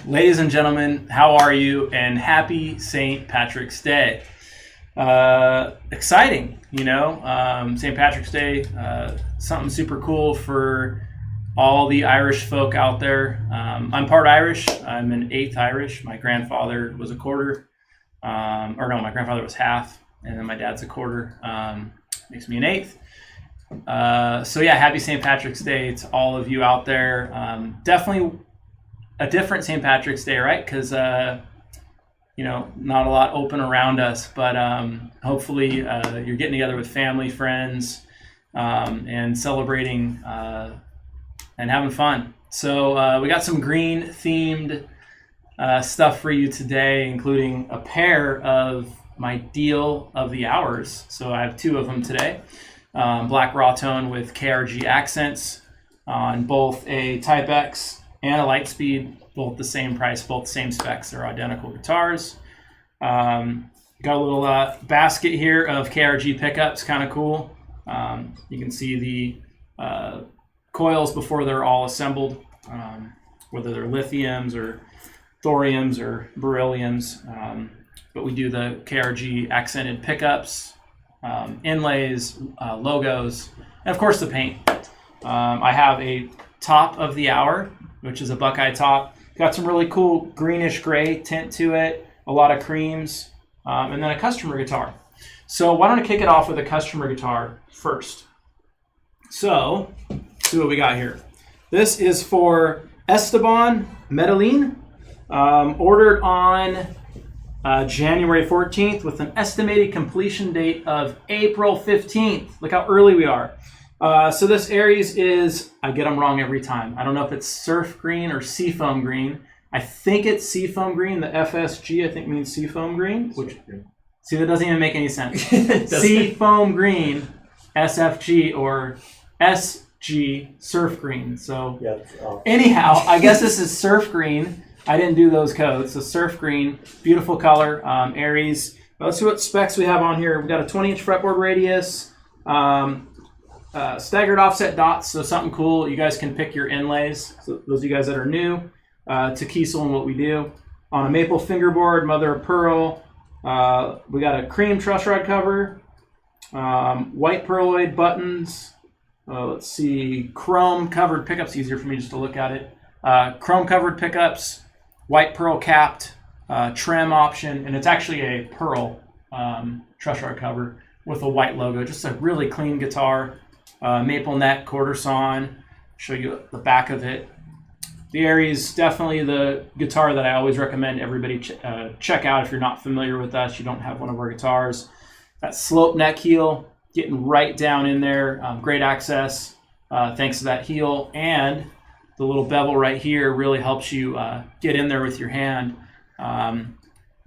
Ladies and gentlemen, how are you? And happy St. Patrick's Day. Exciting, you know, St. Patrick's Day, something super cool for all the Irish folk out there. I'm part Irish. I'm an eighth Irish. My grandfather was a quarter, my grandfather was half, and then my dad's a quarter. Makes me an eighth. So yeah, happy St. Patrick's Day to all of you out there. Definitely a different St. Patrick's Day, right? Because you know, not a lot open around us, but hopefully you're getting together with family, friends, and celebrating and having fun. So we got some green themed stuff for you today, including a pair of my deal of the hours. So I have two of them today. Black raw tone with KRG accents on both a Type X and a Lightspeed, both the same price, both same specs. They're identical guitars. Got a little basket here of KRG pickups, kind of cool. You can see the coils before they're all assembled, whether they're lithiums or thoriums or berylliums. But we do the KRG accented pickups, inlays, logos, and of course the paint. I have a top of the hour, which is a Buckeye top. Got some really cool greenish gray tint to it, a lot of creams, and then a customer guitar. So why don't I kick it off with a customer guitar first? So, let's see what we got here. This is for Esteban Medellin, ordered on January 14th with an estimated completion date of April 15th. Look how early we are. So this Aries is, I get them wrong every time. I don't know if it's surf green or seafoam green. I think it's seafoam green. The FSG, I think, means seafoam green. Which, see, that doesn't even make any sense. Seafoam green, SFG, or SG, surf green. So anyhow, I guess this is surf green. I didn't do those codes. So surf green, beautiful color, Aries. But let's see what specs we have on here. We've got a 20-inch fretboard radius. Staggered offset dots, so something cool. You guys can pick your inlays. So those of you guys that are new to Kiesel and what we do. On a maple fingerboard, mother of pearl. We got a cream truss rod cover, white pearloid buttons. Let's see, chrome covered pickups. Easier for me just to look at it. Chrome covered pickups, white pearl capped, trim option, and it's actually a pearl truss rod cover with a white logo. Just a really clean guitar. Maple neck, quarter sawn. Show you the back of it. The Aries, definitely the guitar that I always recommend everybody check out if you're not familiar with us. You don't have one of our guitars. That slope neck heel, getting right down in there. Great access thanks to that heel. And the little bevel right here really helps you get in there with your hand.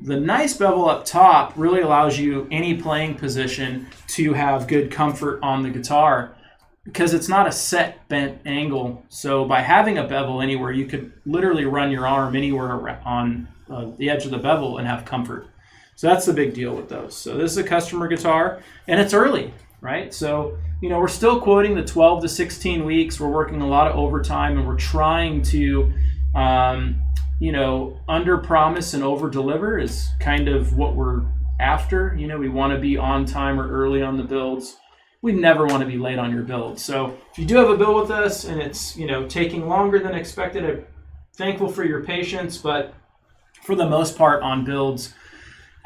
The nice bevel up top really allows you any playing position to have good comfort on the guitar because it's not a set bent angle. So by having a bevel anywhere, you could literally run your arm anywhere on the edge of the bevel and have comfort. So that's the big deal with those. So this is a customer guitar, and it's early, right? So, we're still quoting the 12 to 16 weeks. We're working a lot of overtime, and we're trying to, under promise and over deliver is kind of what we're after. We want to be on time or early on the builds. We never want to be late on your build. So if you do have a build with us and it's, taking longer than expected, I'm thankful for your patience, but for the most part on builds,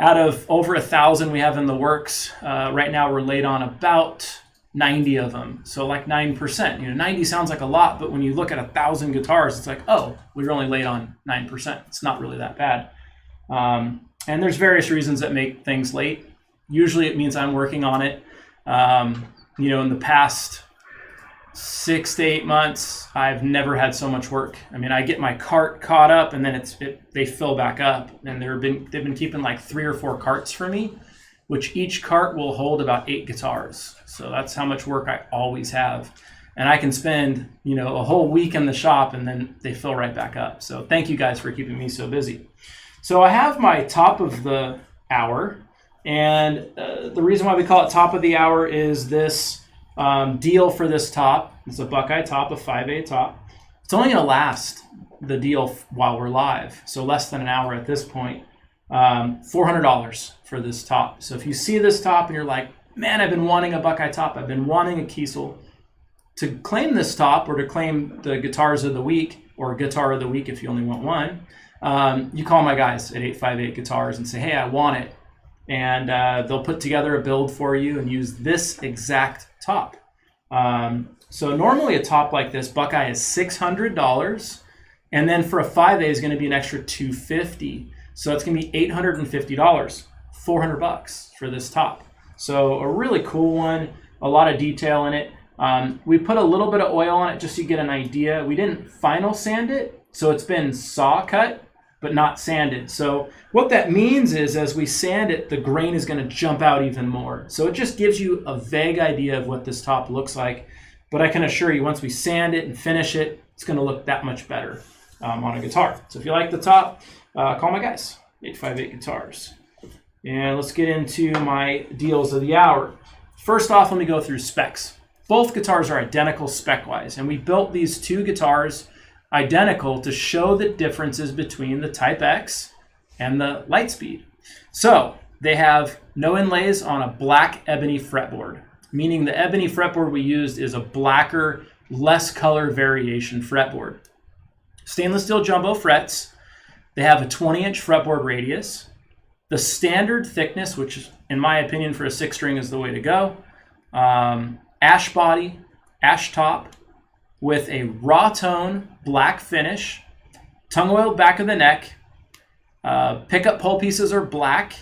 out of over 1,000 we have in the works, right now we're late on about 90 of them. So like 9%. 90 sounds like a lot, but when you look at 1,000 guitars, it's like, oh, we're only late on 9%. It's not really that bad. And there's various reasons that make things late. Usually it means I'm working on it. In the past 6 to 8 months, I've never had so much work. I get my cart caught up and then they fill back up, and they've been keeping like 3 or 4 carts for me, which each cart will hold about 8 guitars. So that's how much work I always have. And I can spend, a whole week in the shop and then they fill right back up. So thank you guys for keeping me so busy. So I have my top of the hour, and the reason why we call it top of the hour is this deal for this top. It's a Buckeye top, a 5A top. It's only going to last the deal while we're live, so less than an hour at this point. $400 for this top. So if you see this top and you're like, man, I've been wanting a Buckeye top, I've been wanting a Kiesel, to claim this top or to claim the guitars of the week or guitar of the week if you only want one, you call my guys at 858 Guitars and say, hey, I want it. And they'll put together a build for you and use this exact top. So normally a top like this, Buckeye, is $600. And then for a 5A is going to be an extra $250. So it's going to be $850, $400 for this top. So a really cool one, a lot of detail in it. We put a little bit of oil on it just so you get an idea. We didn't final sand it, so it's been saw cut, but not sanded. So what that means is as we sand it, the grain is going to jump out even more. So it just gives you a vague idea of what this top looks like. But I can assure you, once we sand it and finish it, it's going to look that much better on a guitar. So if you like the top, call my guys, 858 Guitars. And let's get into my deals of the hour. First off, let me go through specs. Both guitars are identical spec-wise, and we built these two guitars identical to show the differences between the Type X and the Lightspeed. So they have no inlays on a black ebony fretboard, meaning the ebony fretboard we used is a blacker, less color variation fretboard. Stainless steel jumbo frets. They have a 20-inch fretboard radius. The standard thickness, which in my opinion for a 6-string is the way to go. Ash body, ash top, with a raw tone black finish, tongue oiled back of the neck. Pickup pole pieces are black.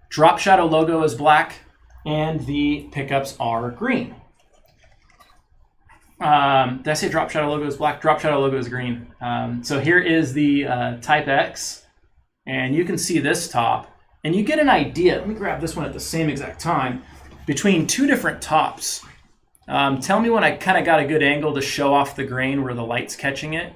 Drop shadow logo is black, and the pickups are green. Did I say drop shadow logo is black? Drop shadow logo is green. So here is the Type X, and you can see this top, and you get an idea. Let me grab this one at the same exact time. Between two different tops. Tell me when I kind of got a good angle to show off the grain where the light's catching it.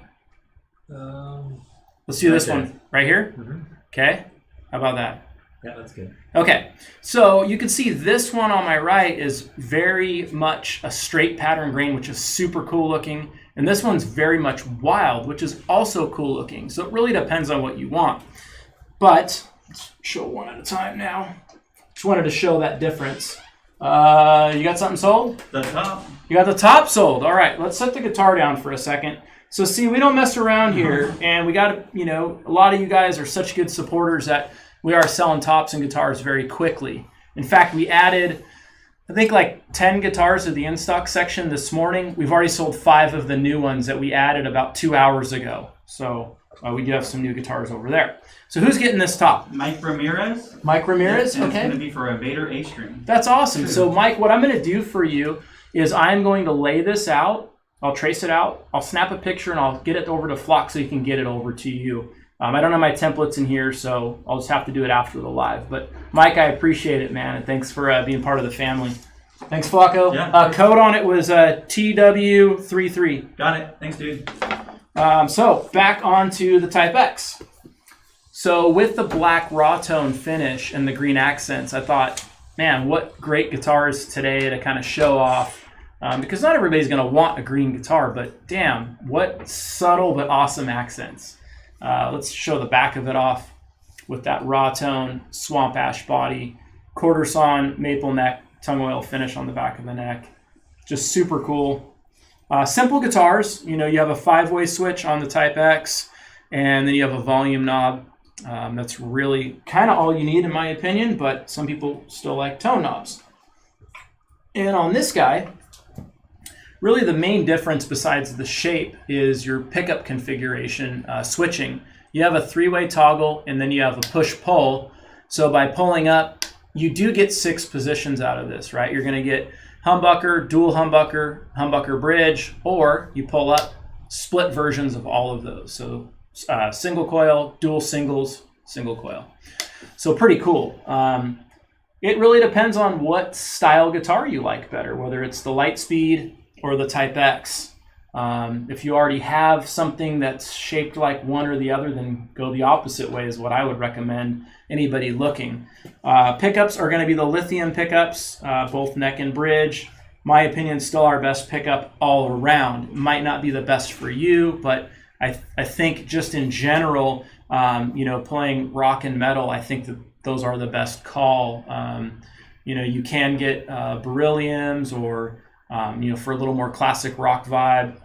Let's do this one right here. Mm-hmm. Okay. How about that? Yeah, that's good. Okay. So you can see this one on my right is very much a straight pattern grain, which is super cool looking. And this one's very much wild, which is also cool looking. So it really depends on what you want. But let's show one at a time now. Just wanted to show that difference. You got something sold? The top. You got the top sold. All right, let's set the guitar down for a second. So see, we don't mess around here, and we got, a lot of you guys are such good supporters that we are selling tops and guitars very quickly. In fact, we added, I think like 10 guitars to the in-stock section this morning. We've already sold 5 of the new ones that we added about 2 hours ago. So we do have some new guitars over there. So who's getting this top? Mike Ramirez. Mike Ramirez, and okay. It's going to be for a Vader A-string. That's awesome. So Mike, what I'm going to do for you is I'm going to lay this out. I'll trace it out. I'll snap a picture and I'll get it over to Flock so you can get it over to you. I don't have my templates in here, so I'll just have to do it after the live. But Mike, I appreciate it, man, and thanks for being part of the family. Thanks, Flacco. Yeah. Code on it was TW33. Got it. Thanks, dude. So back onto the Type X. So with the black raw tone finish and the green accents, I thought, man, what great guitars today to kind of show off. Because not everybody's going to want a green guitar, but damn, what subtle but awesome accents. Let's show the back of it off with that raw tone swamp ash body, quarter sawn maple neck, tongue oil finish on the back of the neck. Just super cool. Simple guitars. You have a 5-way switch on the Type X, and then you have a volume knob. That's really kind of all you need in my opinion, but some people still like tone knobs. And on this guy, really the main difference besides the shape is your pickup configuration switching. You have a 3-way toggle, and then you have a push-pull. So by pulling up, you do get 6 positions out of this, right? You're going to get humbucker, dual humbucker, humbucker bridge, or you pull up split versions of all of those. So single coil, dual singles, single coil. So pretty cool. It really depends on what style guitar you like better, whether it's the Lightspeed or the Type X. If you already have something that's shaped like one or the other, then go the opposite way is what I would recommend anybody looking. Pickups are going to be the lithium pickups, both neck and bridge. My opinion, still our best pickup all around. Might not be the best for you, but I think just in general, playing rock and metal, I think that those are the best call. You can get berylliums or for a little more classic rock vibe.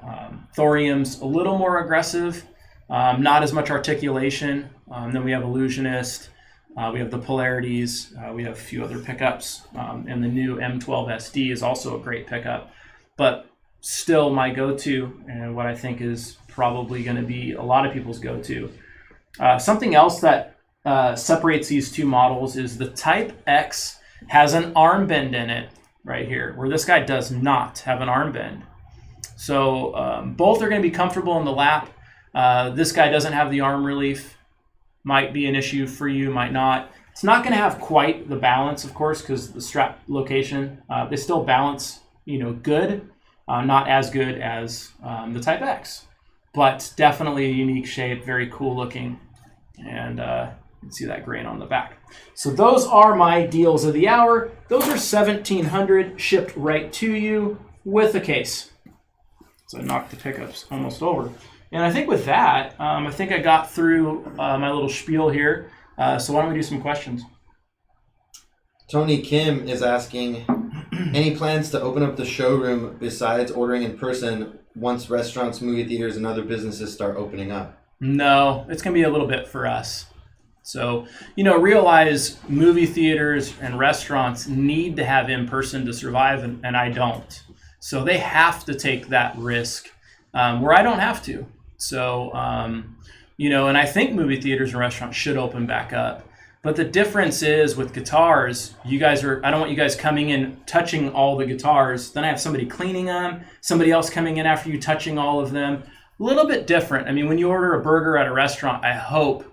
Thorium's a little more aggressive, not as much articulation. Then we have Illusionist, we have the Polarities, we have a few other pickups, and the new M12 SD is also a great pickup. But still my go-to, and what I think is probably going to be a lot of people's go-to. Something else that separates these two models is the Type X has an arm bend in it right here, where this guy does not have an arm bend. So both are going to be comfortable in the lap. This guy doesn't have the arm relief. Might be an issue for you, might not. It's not going to have quite the balance, of course, because the strap location, they still balance, good. Not as good as the Type X, but definitely a unique shape, very cool looking, and you can see that grain on the back. So those are my deals of the hour. Those are $1,700 shipped right to you with a case. So I knocked the pickups almost over. And I think with that, I think I got through my little spiel here. So why don't we do some questions? Tony Kim is asking, any plans to open up the showroom besides ordering in person once restaurants, movie theaters, and other businesses start opening up? No, it's going to be a little bit for us. So, realize movie theaters and restaurants need to have in-person to survive, and I don't. So they have to take that risk where I don't have to. So, and I think movie theaters and restaurants should open back up. But the difference is with guitars, I don't want you guys coming in, touching all the guitars. Then I have somebody cleaning them, somebody else coming in after you touching all of them. A little bit different. I mean, when you order a burger at a restaurant, I hope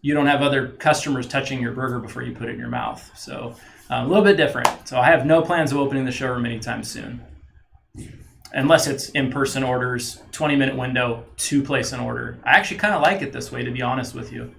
you don't have other customers touching your burger before you put it in your mouth. So a little bit different. So I have no plans of opening the showroom anytime soon. Unless it's in-person orders, 20-minute window to place an order. I actually kind of like it this way, to be honest with you.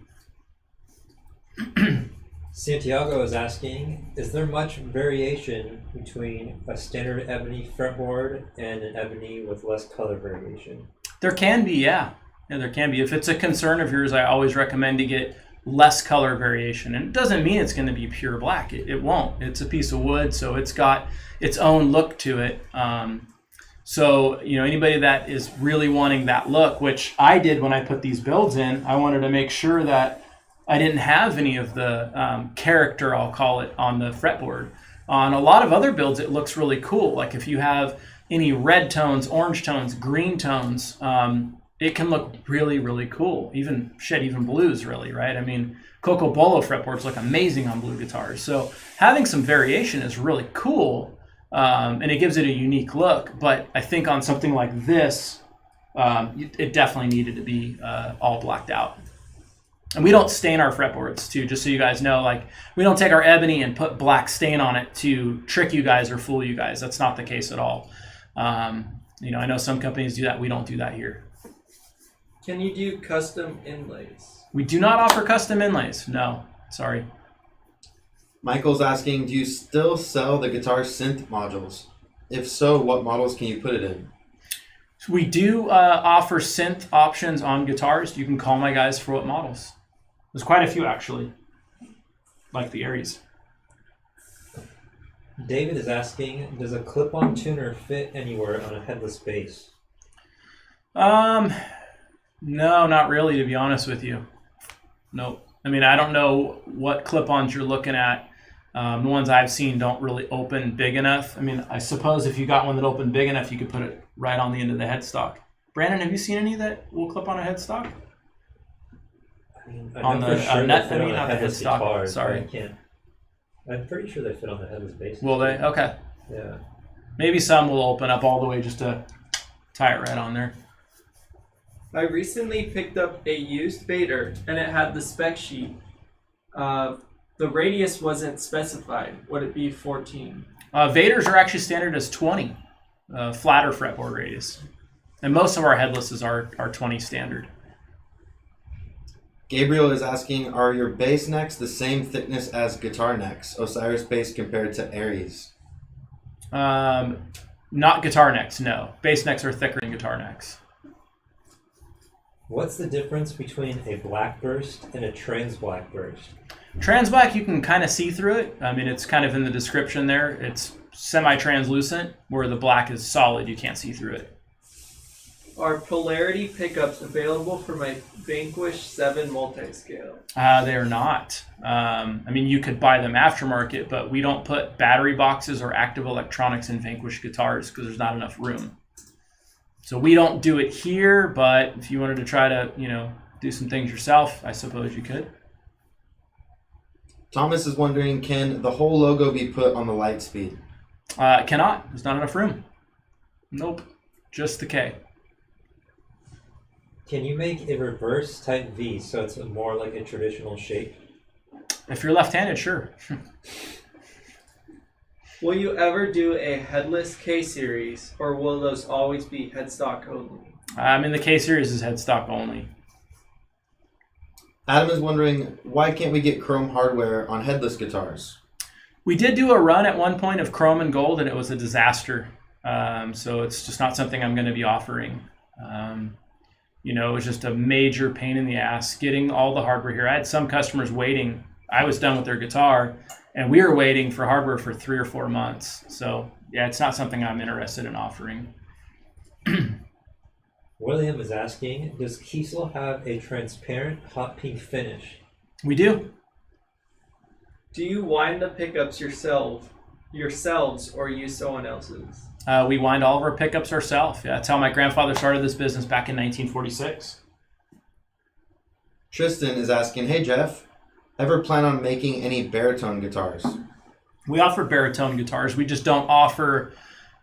Santiago is asking, is there much variation between a standard ebony fretboard and an ebony with less color variation? There can be, yeah. Yeah, there can be. If it's a concern of yours, I always recommend to get less color variation. And it doesn't mean it's going to be pure black. It won't. It's a piece of wood, so it's got its own look to it. So, anybody that is really wanting that look, which I did when I put these builds in, I wanted to make sure that I didn't have any of the character, I'll call it, on the fretboard. On a lot of other builds, it looks really cool. Like if you have any red tones, orange tones, green tones, it can look really, really cool. Even blues, really, right? I mean, Coco Bolo fretboards look amazing on blue guitars. So having some variation is really cool, and it gives it a unique look. But I think on something like this, it definitely needed to be all blacked out. And we don't stain our fretboards too, just so you guys know. Like, we don't take our ebony and put black stain on it to trick you guys or fool you guys. That's not the case at all. You know, I know some companies do that. We don't do that here. Can you do custom inlays? We do not offer custom inlays. No, sorry. Michael's asking, do you still sell the guitar synth modules? If so, what models can you put it in? We do offer synth options on guitars. You can call my guys for what models. There's quite a few, actually, like the Aries. David is asking, does a clip-on tuner fit anywhere on a headless bass? No, not really, to be honest with you. Nope. I mean, I don't know what clip-ons you're looking at. The ones I've seen don't really open big enough. I mean, I suppose if you got one that opened big enough, you could put it right on the end of the headstock. Brandon, have you seen any that will clip on a headstock? I mean, I On know the for sure nut, they fit I mean, on a not the headless headstock. guitar, Sorry. but I can't. I'm pretty sure they fit on the headless bass. Will they? Okay. Yeah. Maybe some will open up all the way just to tie it right on there. I recently picked up a used Vader and it had the spec sheet. The radius wasn't specified. Would it be 14? Vaders are actually standard as 20, flatter fretboard radius. And most of our headlesses are 20 standard. Gabriel is asking, are your bass necks the same thickness as guitar necks? Osiris bass compared to Aries? Not guitar necks, no. Bass necks are thicker than guitar necks. What's the difference between a black burst and a trans black burst? Trans black, you can kind of see through it. I mean, it's kind of in the description there. It's semi-translucent, where the black is solid. You can't see through it. Are polarity pickups available for my Vanquish 7 multi-scale? They are not. I mean, you could buy them aftermarket, but we don't put battery boxes or active electronics in Vanquish guitars because there's not enough room. So we don't do it here, but if you wanted to try to, you know, do some things yourself, I suppose you could. Thomas is wondering, can the whole logo be put on the light speed? Cannot. There's not enough room. Nope. Just the K. Can you make a reverse type V so it's more like a traditional shape? If you're left-handed, sure. Will you ever do a headless K series, or will those always be headstock only? I mean, the K series is headstock only. Adam is wondering, why can't we get chrome hardware on headless guitars? We did do a run at one point of chrome and gold, and it was a disaster. So it's just not something I'm going to be offering. You know, it was just a major pain in the ass getting all the hardware here. I had some customers waiting. I was done with their guitar, and we were waiting for hardware for 3 or 4 months. So, yeah, it's not something I'm interested in offering. William is asking, does Kiesel have a transparent hot pink finish? We do. Do you wind the pickups yourselves, or use someone else's? We wind all of our pickups ourselves. Yeah, that's how my grandfather started this business back in 1946. Tristan is asking, hey Jeff, ever plan on making any baritone guitars? We offer baritone guitars. We just don't offer,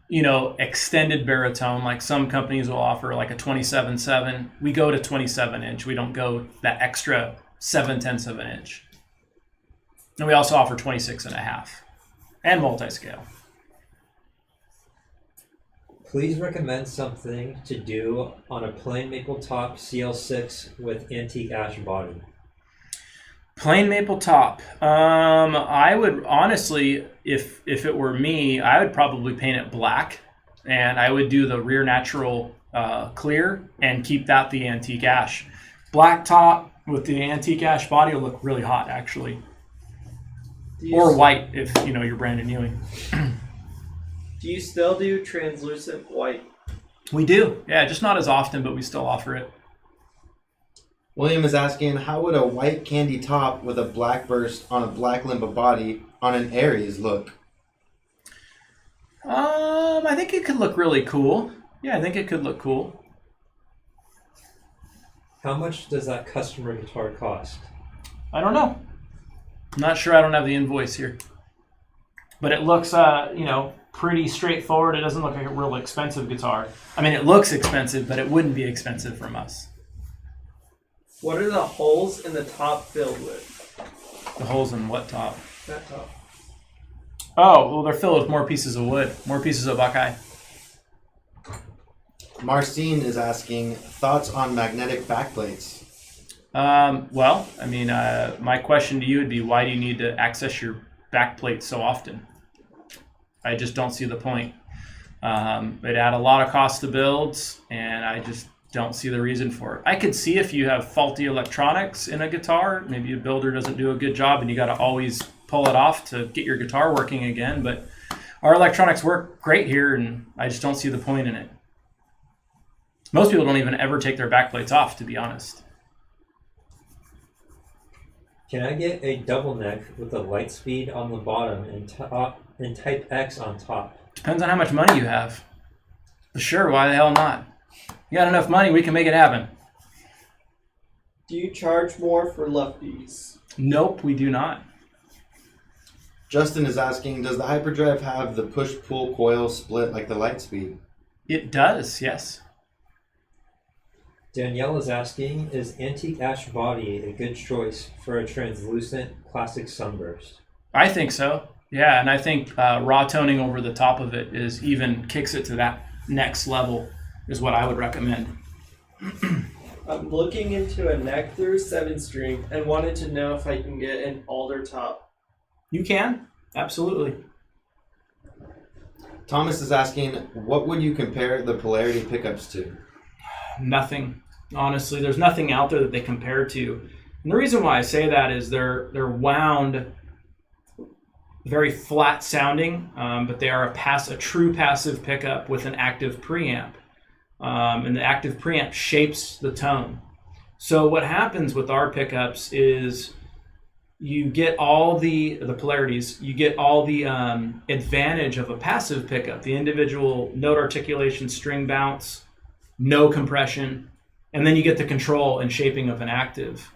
you know, extended baritone like some companies will offer, like a 27.7. We go to 27 inch. We don't go that extra 7/10 of an inch. And we also offer 26.5 and multi-scale. Please recommend something to do on a plain maple top CL6 with antique ash body. Plain maple top. I would honestly, if it were me, I would probably paint it black, and I would do the rear natural clear and keep that the antique ash. Black top with the antique ash body will look really hot, actually. Or white if you know you're Brandon Ewing. Do you still do translucent white? We do, yeah, just not as often, but we still offer it. William is asking, how would a white candy top with a black burst on a black limba body on an Aries look? I think it could look really cool. Yeah, I think it could look cool. How much does that customer guitar cost? I don't know. I'm not sure. I don't have the invoice here. But it looks, you know, pretty straightforward. It doesn't look like a real expensive guitar. I mean, it looks expensive, but it wouldn't be expensive from us. What are the holes in the top filled with? The holes in what top? That top. Oh, well, they're filled with more pieces of wood, more pieces of Buckeye. Marcine is asking thoughts on magnetic backplates. Well, I mean, my question to you would be, why do you need to access your backplate so often? I just don't see the point. It add a lot of cost to builds, and I just don't see the reason for it. I could see if you have faulty electronics in a guitar, maybe a builder doesn't do a good job and you got to always pull it off to get your guitar working again, but our electronics work great here, and I just don't see the point in it. Most people don't even ever take their backplates off, to be honest. Can I get a double neck with a light speed on the bottom and type X on top? Depends on how much money you have. But sure, why the hell not? You got enough money, we can make it happen. Do you charge more for lefties? Nope, we do not. Justin is asking, does the hyperdrive have the push-pull coil split like the Lightspeed? It does, yes. Danielle is asking, is antique ash body a good choice for a translucent classic sunburst? I think so. Yeah, and I think raw toning over the top of it is even kicks it to that next level is what I would recommend. I'm looking into a neck through 7-string and wanted to know if I can get an alder top. You can, absolutely. Thomas is asking, what would you compare the polarity pickups to? Nothing. Honestly, there's nothing out there that they compare to. And the reason why I say that is they're wound very flat sounding, but they are a true passive pickup with an active preamp. And the active preamp shapes the tone. So what happens with our pickups is you get all the polarities, you get all the advantage of a passive pickup, the individual note articulation, string bounce, no compression, and then you get the control and shaping of an active,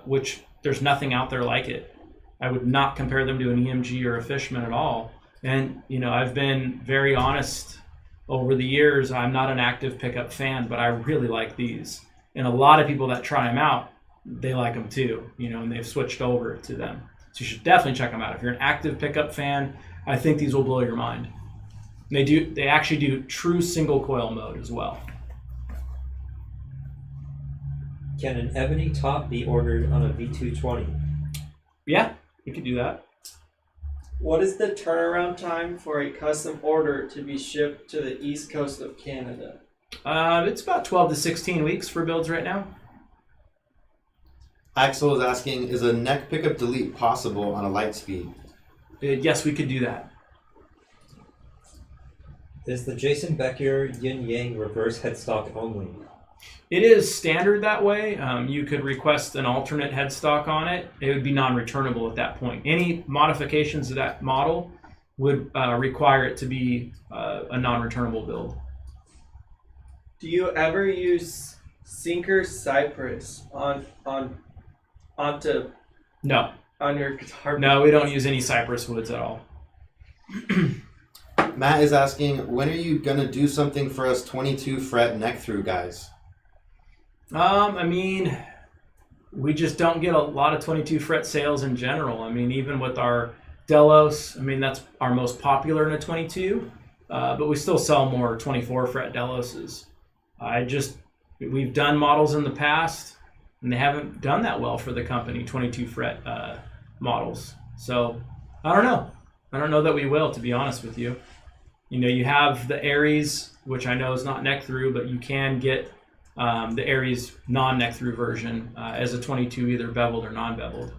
which there's nothing out there like it. I would not compare them to an EMG or a Fishman at all. And, you know, I've been very honest over the years. I'm not an active pickup fan, but I really like these. And a lot of people that try them out, they like them too, you know, and they've switched over to them. So you should definitely check them out. If you're an active pickup fan, I think these will blow your mind. They actually do true single coil mode as well. Can an ebony top be ordered on a V220? Yeah, you could do that. What is the turnaround time for a custom order to be shipped to the east coast of Canada? It's about 12 to 16 weeks for builds right now. Axel is asking, is a neck pickup delete possible on a Lightspeed? Yes, we could do that. Is the Jason Becker Yin Yang reverse headstock only? It is standard that way. You could request an alternate headstock on it. It would be non-returnable at that point. Any modifications to that model would require it to be a non-returnable build. Do you ever use Sinker Cypress onto No. on your guitar? No, we don't use any cypress woods at all. Matt is asking, when are you going to do something for us 22 fret neck through guys? I mean, we just don't get a lot of 22 fret sales in general. I mean, even with our Delos, I mean, that's our most popular in a 22, but we still sell more 24 fret Deloses. We've done models in the past, and they haven't done that well for the company, 22 fret models. So I don't know. I don't know that we will, to be honest with you. You know, you have the Aries, which I know is not neck through, but you can get the Aries non-neck through version as a 22, either beveled or non-beveled.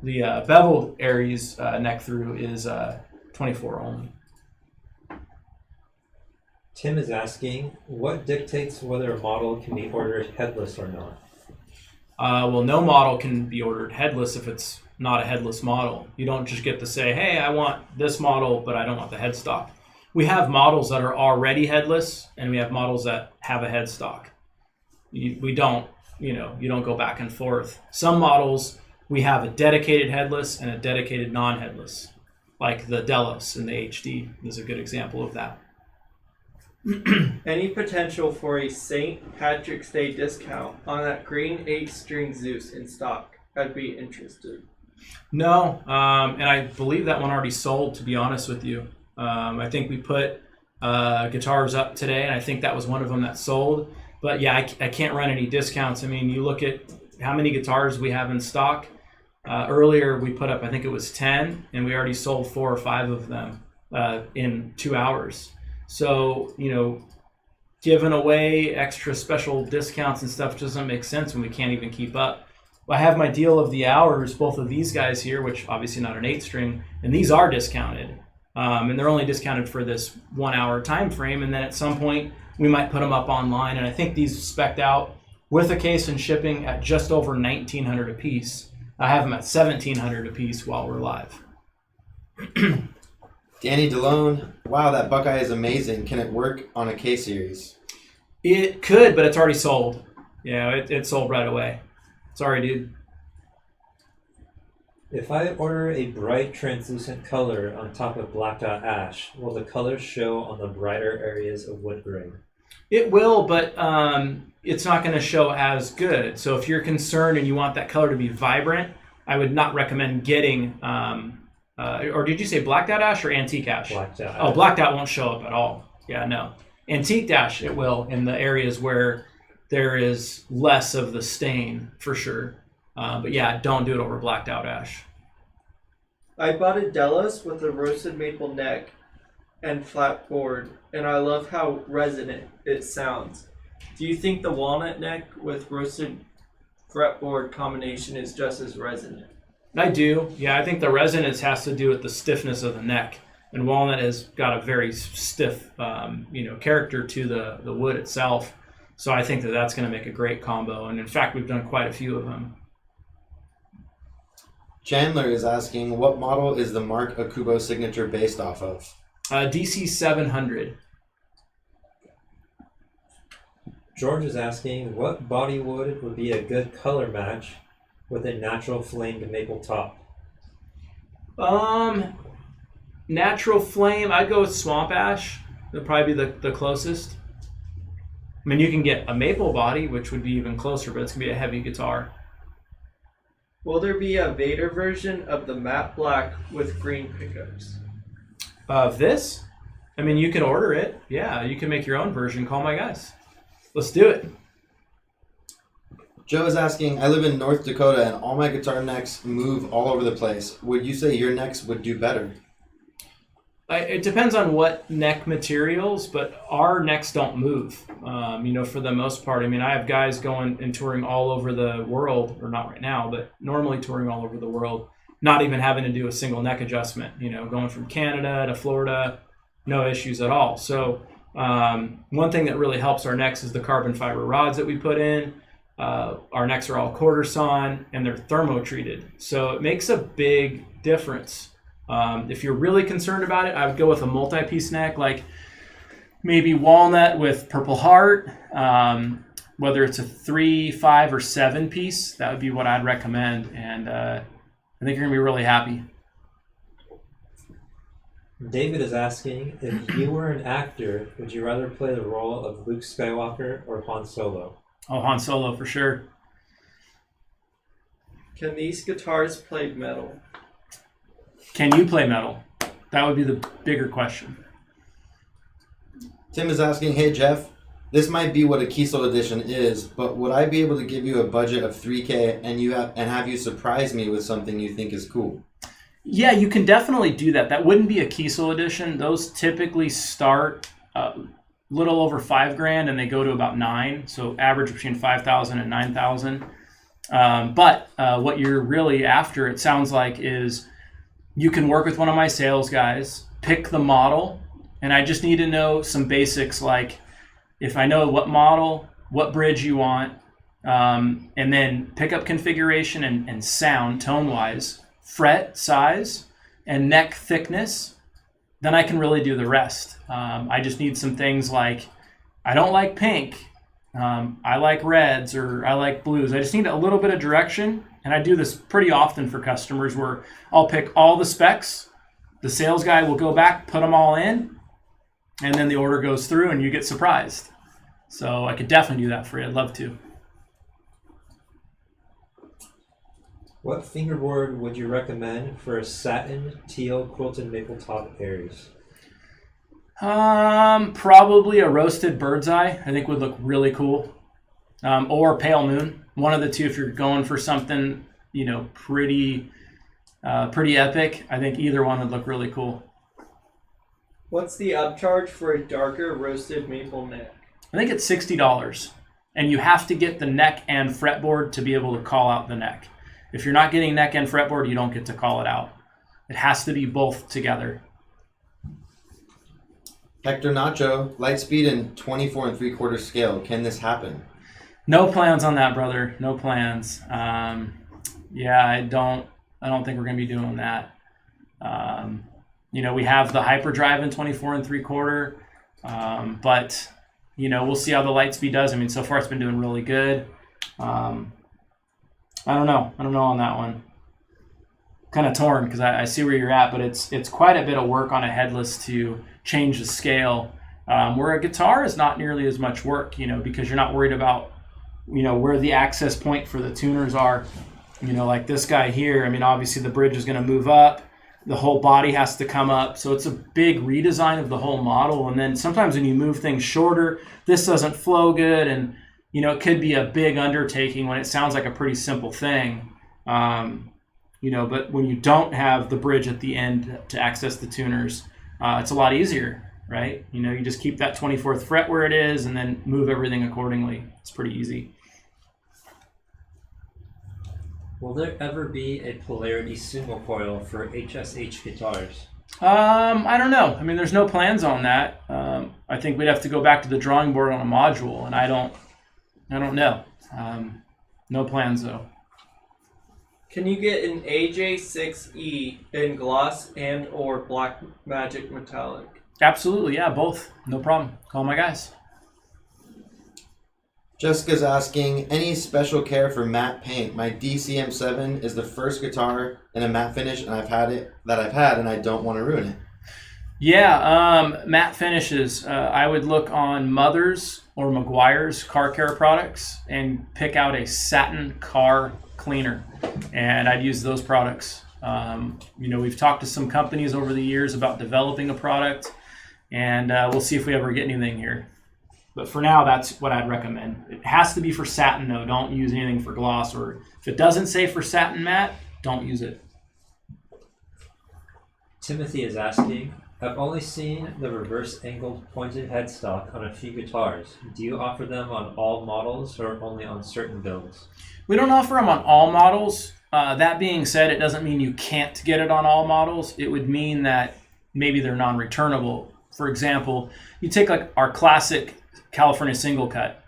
The beveled Aries neck through is 24 only. Tim is asking, what dictates whether a model can be ordered headless or not? Well, no model can be ordered headless if it's not a headless model. You don't just get to say, hey, I want this model, but I don't want the headstock. We have models that are already headless, and we have models that have a headstock. We don't, you don't go back and forth. Some models, we have a dedicated headless and a dedicated non-headless, like the Delos and the HD is a good example of that. Any potential for a St. Patrick's Day discount on that green 8-string Zeus in stock? I'd be interested. No, and I believe that one already sold, to be honest with you. I think we put guitars up today, and I think that was one of them that sold. But yeah, I can't run any discounts. I mean, you look at how many guitars we have in stock. Earlier, we put up, I think it was 10, and we already sold 4 or 5 of them in 2 hours. So, giving away extra special discounts and stuff doesn't make sense when we can't even keep up. I have my deal of the hours, both of these guys here, which obviously not an 8-string, and these are discounted. And they're only discounted for this 1 hour time frame, and then at some point we might put them up online. And I think these spec'd out with a case and shipping at just over $1,900 a piece. I have them at $1,700 a piece while we're live. Danny DeLone, wow, that Buckeye is amazing. Can it work on a K series? It could, but it's already sold. Yeah, it sold right away. Sorry, dude. If I order a bright translucent color on top of blacked out ash, will the colors show on the brighter areas of wood grain? It will, but it's not going to show as good. So if you're concerned and you want that color to be vibrant, I would not recommend getting, or did you say blacked out ash or antique ash? Blacked out. Oh, blacked out won't show up at all. Yeah, no. Antique ash, it will in the areas where there is less of the stain, for sure. But yeah, don't do it over blacked out ash. I bought a Delos with a roasted maple neck and flat board, and I love how resonant it sounds. Do you think the walnut neck with roasted fretboard combination is just as resonant? I do. Yeah, I think the resonance has to do with the stiffness of the neck. And walnut has got a very stiff, character to the wood itself. So I think that that's going to make a great combo. And in fact, we've done quite a few of them. Chandler is asking, what model is the Marc Okubo signature based off of? DC 700. George is asking, what body wood would be a good color match with a natural flamed maple top? Natural flame, I'd go with swamp ash. That'd probably be the closest. I mean, you can get a maple body, which would be even closer, but it's going to be a heavy guitar. Will there be a Vader version of the matte black with green pickups? Of this? I mean, you can order it. Yeah, you can make your own version. Call my guys. Let's do it. Joe is asking, I live in North Dakota and all my guitar necks move all over the place. Would you say your necks would do better? It depends on what neck materials, but our necks don't move, for the most part. I mean, I have guys going and touring all over the world, or not right now, but normally touring all over the world, not even having to do a single neck adjustment, going from Canada to Florida, no issues at all. So one thing that really helps our necks is the carbon fiber rods that we put in. Our necks are all quarter sawn and they're thermo treated. So it makes a big difference. If you're really concerned about it, I would go with a multi-piece neck, like maybe walnut with purple heart, whether it's a 3, 5, or 7 piece. That would be what I'd recommend. And I think you're going to be really happy. David is asking, if you were an actor, would you rather play the role of Luke Skywalker or Han Solo? Oh, Han Solo for sure. Can these guitars play metal? Can you play metal? That would be the bigger question. Tim is asking, hey Jeff, this might be what a Kiesel edition is, but would I be able to give you a budget of $3,000 and have you surprise me with something you think is cool? Yeah, you can definitely do that. That wouldn't be a Kiesel edition. Those typically start little over $5,000 and they go to about $9,000. So average between $5,000 and $9,000. But what you're really after, it sounds like, is you can work with one of my sales guys, pick the model, and I just need to know some basics, like if I know what model, what bridge you want, and then pickup configuration and sound tone-wise, fret size, and neck thickness, then I can really do the rest. I just need some things like, I don't like pink, I like reds, or I like blues. I just need a little bit of direction, and I do this pretty often for customers where I'll pick all the specs, the sales guy will go back, put them all in, and then the order goes through and you get surprised. So I could definitely do that for you. I'd love to. What fingerboard would you recommend for a satin teal quilted maple top Aries? Probably a roasted bird's eye. I think would look really cool. Or pale moon. One of the two. If you're going for something, pretty epic, I think either one would look really cool. What's the upcharge for a darker roasted maple neck? I think it's $60, and you have to get the neck and fretboard to be able to call out the neck. If you're not getting neck and fretboard, you don't get to call it out. It has to be both together. Hector Nacho, Lightspeed and 24 3/4 scale. Can this happen? No plans on that, brother. No plans. I don't think we're going to be doing that. We have the hyperdrive in 24 3/4, but we'll see how the Lightspeed does. I mean, so far it's been doing really good. I don't know on that one. Kind of torn because I see where you're at, but it's quite a bit of work on a headless to change the scale. Where a guitar is not nearly as much work, because you're not worried about, where the access point for the tuners are. Like this guy here. I mean, obviously the bridge is going to move up. The whole body has to come up. So it's a big redesign of the whole model. And then sometimes when you move things shorter, this doesn't flow good. And, it could be a big undertaking when it sounds like a pretty simple thing. But when you don't have the bridge at the end to access the tuners, it's a lot easier, right? You just keep that 24th fret where it is and then move everything accordingly. It's pretty easy. Will there ever be a polarity sumo coil for HSH guitars? I don't know. I mean, there's no plans on that. I think we'd have to go back to the drawing board on a module, and I don't know. No plans though. Can you get an AJ6E in gloss and or black magic metallic? Absolutely, yeah, both. No problem. Call my guys. Jessica's asking, any special care for matte paint? My DCM7 is the first guitar in a matte finish, and I've had, and I don't want to ruin it. Yeah, matte finishes. I would look on Mother's or McGuire's car care products and pick out a satin car cleaner, and I'd use those products. We've talked to some companies over the years about developing a product, and we'll see if we ever get anything here. But for now, that's what I'd recommend. It has to be for satin, though. Don't use anything for gloss, or if it doesn't say for satin matte, don't use it. Timothy is asking, I've only seen the reverse angled pointed headstock on a few guitars. Do you offer them on all models or only on certain builds? We don't offer them on all models. That being said, it doesn't mean you can't get it on all models. It would mean that maybe they're non-returnable. For example, you take like our classic California single cut.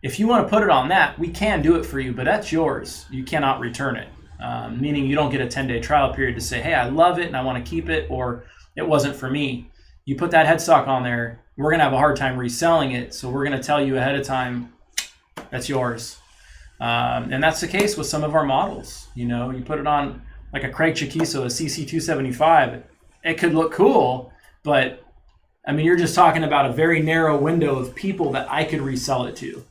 If you want to put it on that, we can do it for you, but that's yours. You cannot return it, meaning you don't get a 10-day trial period to say, hey, I love it and I want to keep it, or it wasn't for me. You put that headstock on there, we're going to have a hard time reselling it, so we're going to tell you ahead of time, that's yours. And that's the case with some of our models. You put it on like a Craig Chiquiso, a CC275, it could look cool, but I mean, you're just talking about a very narrow window of people that I could resell it to.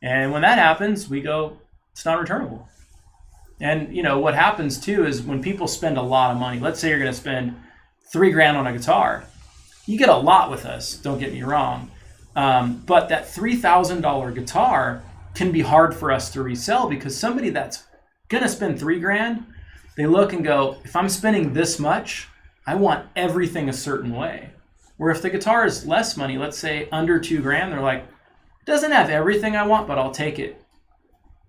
And when that happens, we go, it's not returnable. And what happens too is when people spend a lot of money, let's say you're going to spend $3,000 on a guitar, you get a lot with us, don't get me wrong. But that $3,000 guitar can be hard for us to resell because somebody that's going to spend $3,000, they look and go, if I'm spending this much, I want everything a certain way. Where if the guitar is less money, let's say under $2,000, they're like, it doesn't have everything I want, but I'll take it.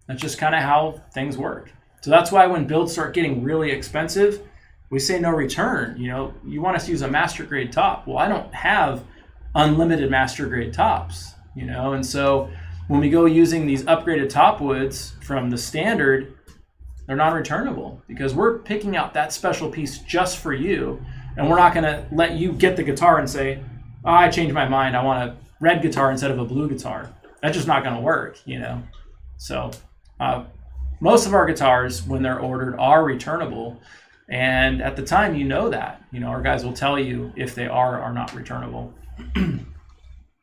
That's just kind of how things work. So that's why when builds start getting really expensive, we say no return. You want us to use a master grade top. Well, I don't have unlimited master grade tops, and so when we go using these upgraded top woods from the standard, they're non-returnable because we're picking out that special piece just for you. And we're not going to let you get the guitar and say, oh, I changed my mind. I want a red guitar instead of a blue guitar. That's just not going to work, So most of our guitars, when they're ordered, are returnable. And at the time, you know that. Our guys will tell you if they are or not returnable.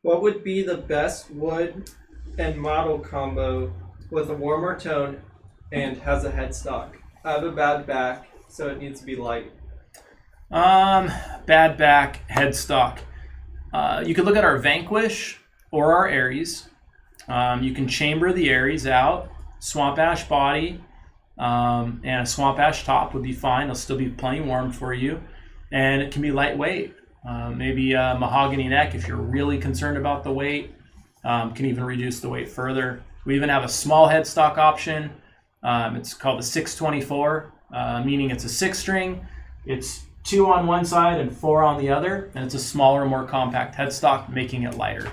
What would be the best wood and model combo with a warmer tone and has a headstock? I have a bad back, so it needs to be light. Bad back, headstock. You could look at our Vanquish or our Aries. You can chamber the Aries out, swamp ash body, and a swamp ash top would be fine. It'll still be plenty warm for you, and it can be lightweight. Maybe a mahogany neck if you're really concerned about the weight. Can even reduce the weight further. We even have a small headstock option. It's called the 624, meaning it's a 6-string. It's 2 on one side and 4 on the other, and it's a smaller, more compact headstock, making it lighter.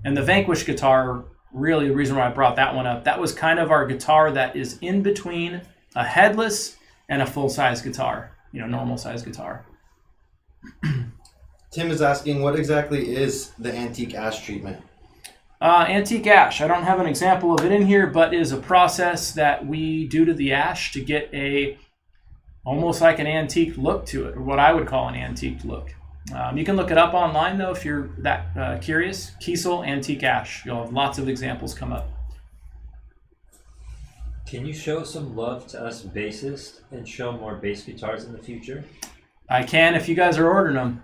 And the Vanquish guitar, really the reason why I brought that one up, that was kind of our guitar that is in between a headless and a full-size guitar, normal size guitar. Tim is asking, what exactly is the antique ash treatment? Antique ash, I don't have an example of it in here, but is a process that we do to the ash to get almost like an antique look to it, or what I would call an antique look. You can look it up online, though, if you're that curious. Kiesel Antique Ash. You'll have lots of examples come up. Can you show some love to us bassists and show more bass guitars in the future? I can if you guys are ordering them.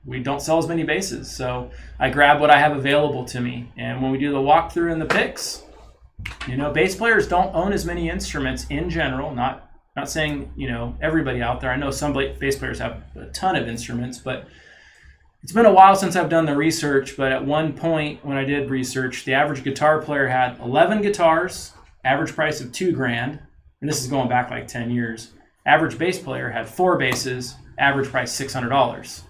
We don't sell as many basses, so I grab what I have available to me. And when we do the walkthrough and the picks, bass players don't own as many instruments in general. Not saying, everybody out there. I know some bass players have a ton of instruments, but it's been a while since I've done the research. But at one point when I did research, the average guitar player had 11 guitars, average price of $2,000, and this is going back like 10 years. Average bass player had 4 basses, average price $600.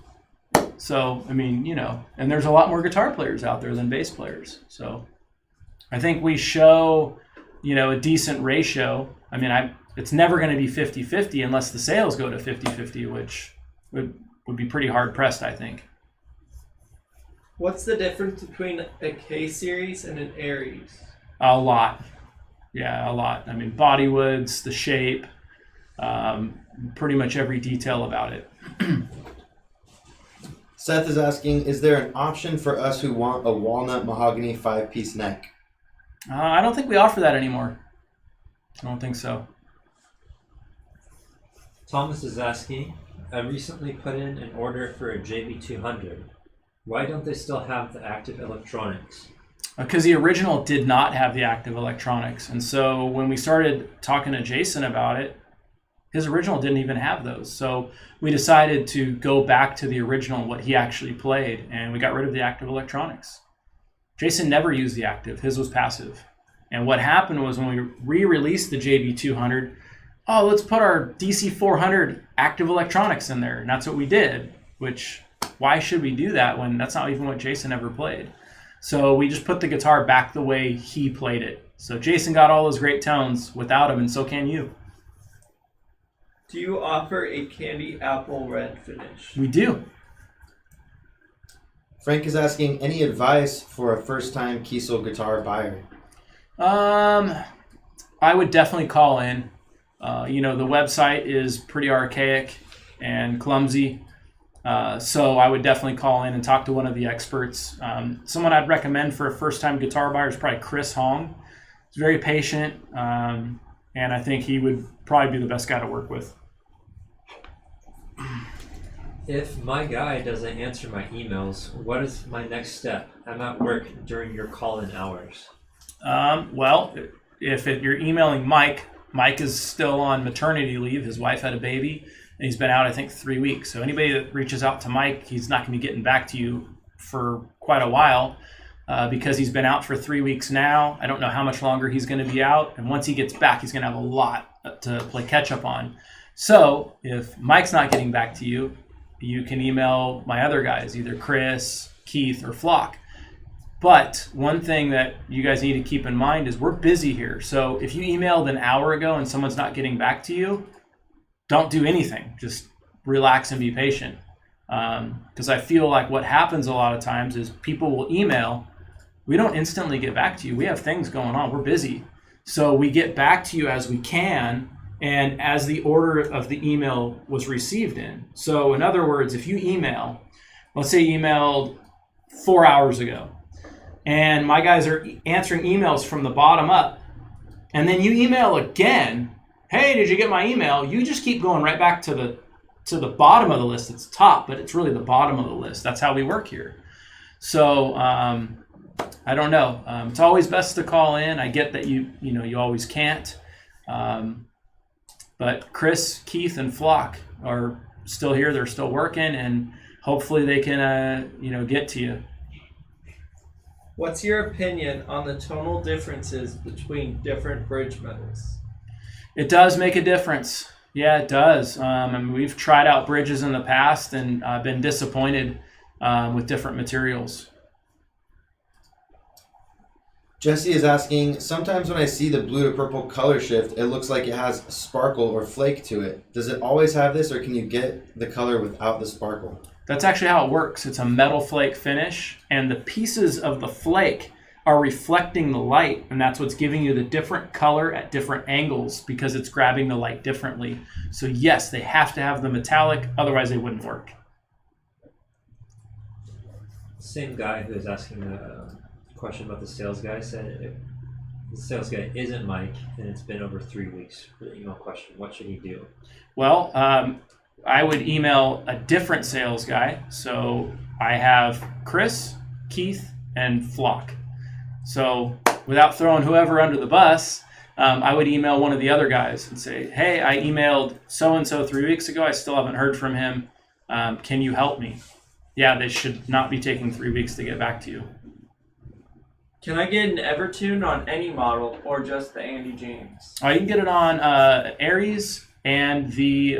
So, and there's a lot more guitar players out there than bass players. So I think we show, a decent ratio. It's never going to be 50-50 unless the sales go to 50-50, which would be pretty hard pressed, I think. What's the difference between a K series and an Aries? A lot. Yeah, a lot. Body woods, the shape, pretty much every detail about it. Seth is asking, is there an option for us who want a walnut mahogany 5-piece neck? I don't think we offer that anymore. I don't think so. Thomas is asking, I recently put in an order for a JB200. Why don't they still have the active electronics? Because the original did not have the active electronics. And so when we started talking to Jason about it, his original didn't even have those. So we decided to go back to the original, what he actually played, and we got rid of the active electronics. Jason never used the active. His was passive. And what happened was when we re-released the JB200, let's put our DC400 active electronics in there. And that's what we did, which, why should we do that when that's not even what Jason ever played? So we just put the guitar back the way he played it. So Jason got all those great tones without him, and so can you. Do you offer a candy apple red finish? We do. Frank is asking, any advice for a first-time Kiesel guitar buyer? I would definitely call in. The website is pretty archaic and clumsy. So I would definitely call in and talk to one of the experts. Someone I'd recommend for a first-time guitar buyer is probably Chris Hong. He's very patient, and I think he would probably be the best guy to work with. If my guy doesn't answer my emails, what is my next step? I'm at work during your call-in hours. If you're emailing Mike is still on maternity leave. His wife had a baby, and he's been out, I think, 3 weeks. So anybody that reaches out to Mike, he's not going to be getting back to you for quite a while because he's been out for 3 weeks now. I don't know how much longer he's going to be out. And once he gets back, he's going to have a lot to play catch up on. So if Mike's not getting back to you, you can email my other guys, either Chris, Keith, or Flock. But one thing that you guys need to keep in mind is we're busy here. So if you emailed an hour ago and someone's not getting back to you, don't do anything. Just relax and be patient. Because I feel like what happens a lot of times is people will email. We don't instantly get back to you. We have things going on. We're busy. So we get back to you as we can, and as the order of the email was received in. So in other words, if you email, let's say you emailed 4 hours ago, and my guys are answering emails from the bottom up, and then you email again, hey, did you get my email? You just keep going right back to the bottom of the list. It's top, but it's really the bottom of the list. That's how we work here. So I don't know. It's always best to call in. I get that you always can't. But Chris, Keith, and Flock are still here. They're still working, and hopefully they can get to you. What's your opinion on the tonal differences between different bridge metals? It does make a difference. Yeah, it does. We've tried out bridges in the past and been disappointed with different materials. Jesse is asking, sometimes when I see the blue to purple color shift, it looks like it has sparkle or flake to it. Does it always have this, or can you get the color without the sparkle? That's actually how it works. It's a metal flake finish, and the pieces of the flake are reflecting the light, and that's what's giving you the different color at different angles because it's grabbing the light differently. So yes, they have to have the metallic, otherwise they wouldn't work. Same guy who was asking the question about the sales guy said if the sales guy isn't Mike and it's been over 3 weeks for the email question, what should he do? Well, I would email a different sales guy. So I have Chris, Keith, and Flock. So without throwing whoever under the bus, I would email one of the other guys and say, hey, I emailed so-and-so 3 weeks ago. I still haven't heard from him. Can you help me? Yeah, they should not be taking 3 weeks to get back to you. Can I get an Evertune on any model or just the Andy James? You can get it on Aries and the,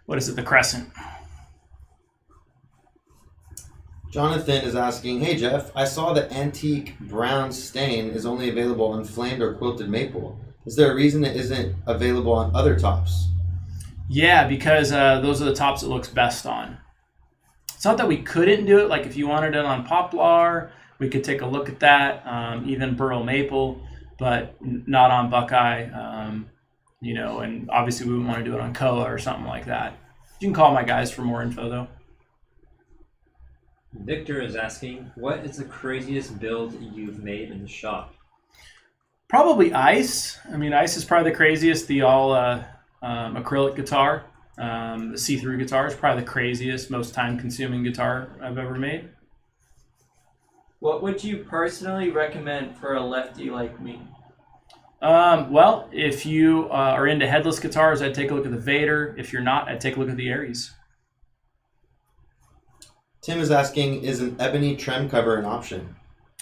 the Crescent. Jonathan is asking, hey Jeff, I saw the antique brown stain is only available on flamed or quilted maple. Is there a reason it isn't available on other tops? Yeah, because those are the tops it looks best on. It's not that we couldn't do it. Like if you wanted it on Poplar, we could take a look at that, even Burl Maple, but not on Buckeye, and obviously we wouldn't want to do it on Koa or something like that. You can call my guys for more info though. Victor is asking, what is the craziest build you've made in the shop? Probably Ice. Ice is probably the craziest. The all acrylic guitar, the see-through guitar is probably the craziest, most time-consuming guitar I've ever made. What would you personally recommend for a lefty like me? Well, if you are into headless guitars, I'd take a look at the Vader. If you're not, I'd take a look at the Aries. Tim is asking, is an ebony trem cover an option?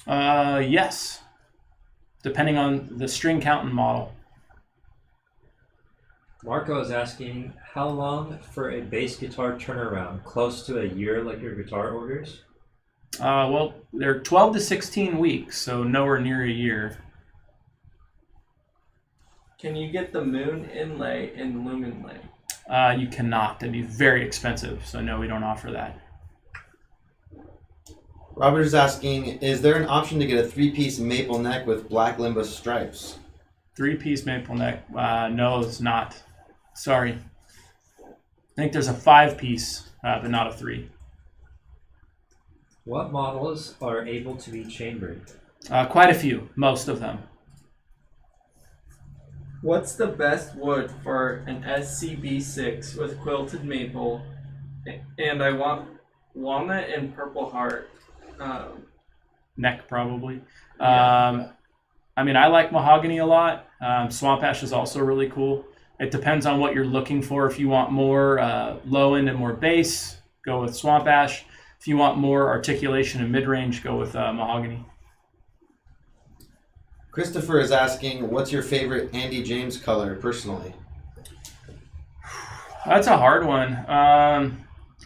Yes, depending on the string count and model. Marco is asking, how long for a bass guitar turnaround? Close to a year like your guitar orders? Well, they're 12 to 16 weeks, so nowhere near a year. Can you get the moon inlay in Lumenlay? You cannot. That'd be very expensive, so no, we don't offer that. Robert is asking, is there an option to get a 3-piece maple neck with black Limbus stripes? 3-piece maple neck. No, it's not. Sorry. I think there's a 5-piece, but not a 3. What models are able to be chambered? Quite a few, most of them. What's the best wood for an SCB6 with quilted maple? And I want walnut and purple heart. Neck, probably. Yeah. I like mahogany a lot. Swamp ash is also really cool. It depends on what you're looking for. If you want more low end and more bass, go with swamp ash. If you want more articulation and mid-range, go with mahogany. Christopher is asking, what's your favorite Andy James color personally? That's a hard one.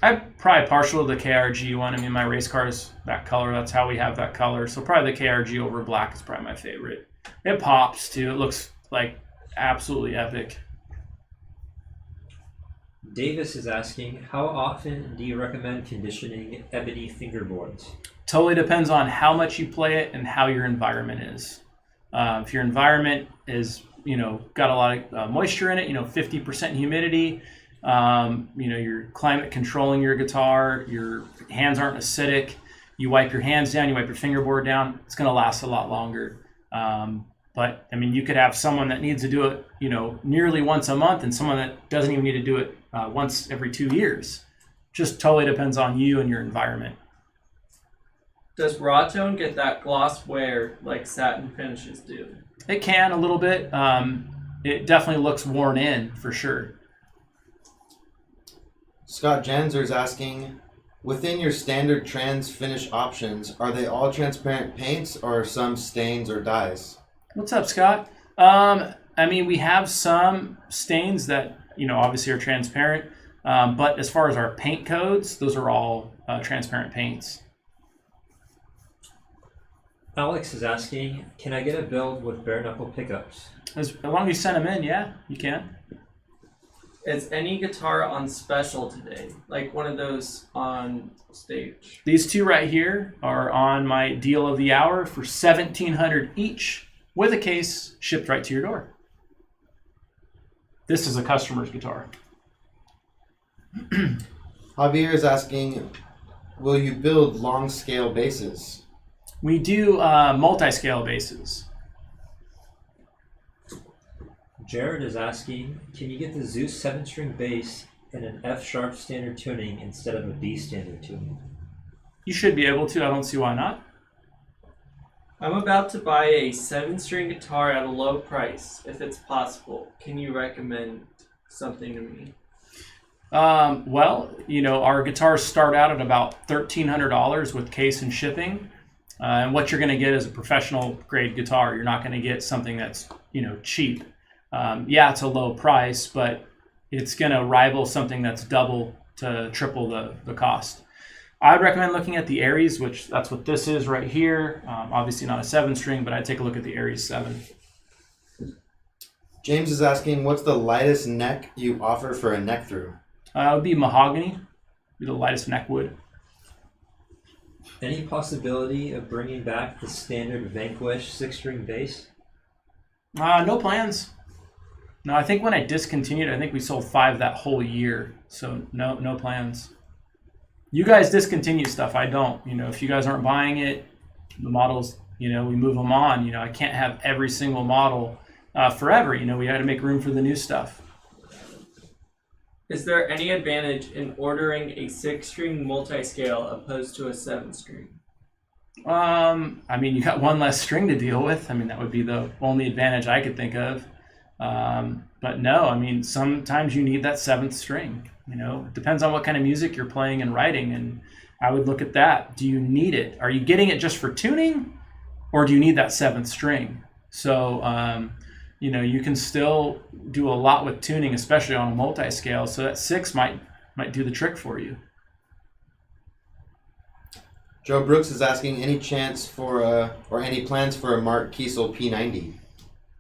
I'm probably partial to the KRG one. My race car is that color. That's how we have that color. So probably the KRG over black is probably my favorite. It pops too. It looks like absolutely epic. Davis is asking, how often do you recommend conditioning ebony fingerboards? Totally depends on how much you play it and how your environment is. If your environment is got a lot of moisture in it, 50% humidity, you're climate controlling your guitar, your hands aren't acidic, you wipe your hands down, you wipe your fingerboard down, it's going to last a lot longer. But I mean, you could have someone that needs to do it, nearly once a month, and someone that doesn't even need to do it once every 2 years. Just totally depends on you and your environment. Does raw tone get that gloss wear like satin finishes do? It can a little bit. It definitely looks worn in for sure. Scott Janzer is asking, within your standard trans finish options, are they all transparent paints or some stains or dyes? What's up, Scott? We have some stains that, obviously are transparent. But as far as our paint codes, those are all transparent paints. Alex is asking, can I get a build with bare knuckle pickups? As long as you send them in, yeah, you can. Is any guitar on special today? Like one of those on stage? These two right here are on my deal of the hour for $1,700 each, with a case shipped right to your door. This is a customer's guitar. Javier is asking, will you build long scale basses? We do multi-scale basses. Jared is asking, can you get the Zeus 7-string bass in an F sharp standard tuning instead of a B standard tuning? You should be able to. I don't see why not. I'm about to buy a 7-string guitar at a low price, if it's possible. Can you recommend something to me? Our guitars start out at about $1,300 with case and shipping. And what you're going to get is a professional grade guitar. You're not going to get something that's, cheap. It's a low price, but it's going to rival something that's double to triple the cost. I'd recommend looking at the Aries, which that's what this is right here. Obviously not a 7-string, but I'd take a look at the Aries 7. James is asking, what's the lightest neck you offer for a neck through? It would be mahogany, be the lightest neck wood. Any possibility of bringing back the standard Vanquish 6-string bass? No plans. No, I think when I discontinued, I think we sold 5 that whole year. So no plans. You guys discontinue stuff. I don't. If you guys aren't buying it, the models, we move them on. I can't have every single model forever. We got to make room for the new stuff. Is there any advantage in ordering a 6-string multi-scale opposed to a 7-string? You got one less string to deal with. That would be the only advantage I could think of. But no, sometimes you need that 7th string. It depends on what kind of music you're playing and writing, and I would look at that. Do you need it? Are you getting it just for tuning, or do you need that 7th string? So, you can still do a lot with tuning, especially on a multi-scale. So that 6 might do the trick for you. Joe Brooks is asking, any chance for or any plans for a Marc Kiesel P90?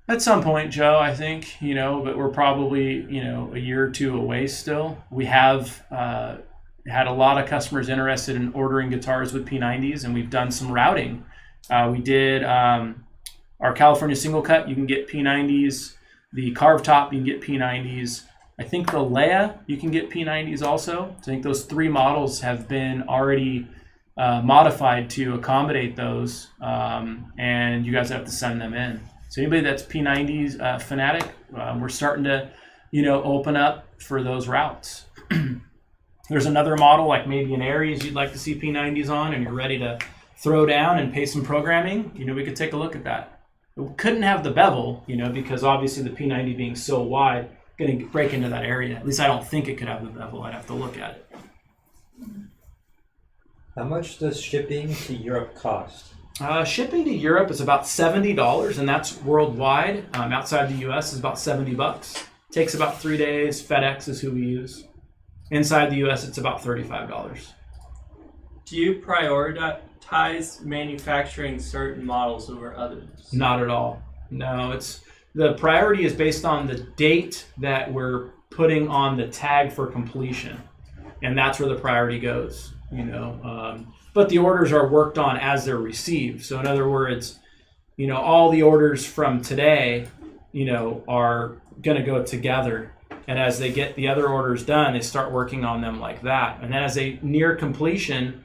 At some point, Joe, I think, but we're probably, a year or two away still. We have had a lot of customers interested in ordering guitars with P90s, and we've done some routing. We did our California single cut, you can get P90s. The carved top, you can get P90s. I think the Leia, you can get P90s also. So I think those 3 models have been already modified to accommodate those, and you guys have to send them in. So anybody that's P90s fanatic, we're starting to, open up for those routes. There's another model, like maybe an Aries you'd like to see P90s on, and you're ready to throw down and pay some programming, we could take a look at that. We couldn't have the bevel, because obviously the P90 being so wide, going to break into that area. At least I don't think it could have the bevel. I'd have to look at it. How much does shipping to Europe cost? Shipping to Europe is about $70, and that's worldwide. Outside the U.S. is about $70. Takes about 3 days. FedEx is who we use. Inside the U.S., it's about $35. Do you prioritize manufacturing certain models over others? Not at all. No, the priority is based on the date that we're putting on the tag for completion, and that's where the priority goes. But the orders are worked on as they're received. So in other words, all the orders from today are going to go together. And as they get the other orders done, they start working on them like that. And then as they near completion,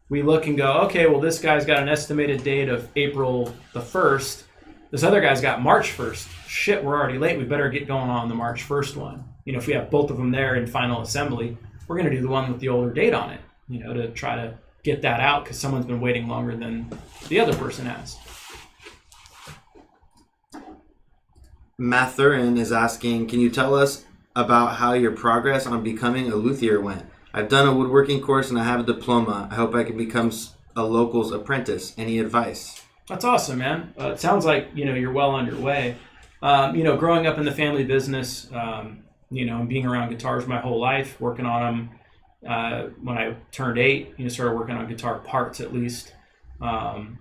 we look and go, okay, well, this guy's got an estimated date of April the 1st. This other guy's got March 1st. Shit, we're already late. We better get going on the March 1st one. If we have both of them there in final assembly, we're going to do the one with the older date on it, to try to get that out because someone's been waiting longer than the other person has. Mathurin is asking, can you tell us about how your progress on becoming a luthier went? I've done a woodworking course and I have a diploma. I hope I can become a local's apprentice. Any advice? That's awesome, man. It sounds like, you're well on your way. Growing up in the family business, and being around guitars my whole life, working on them when I turned 8, started working on guitar parts at least. Born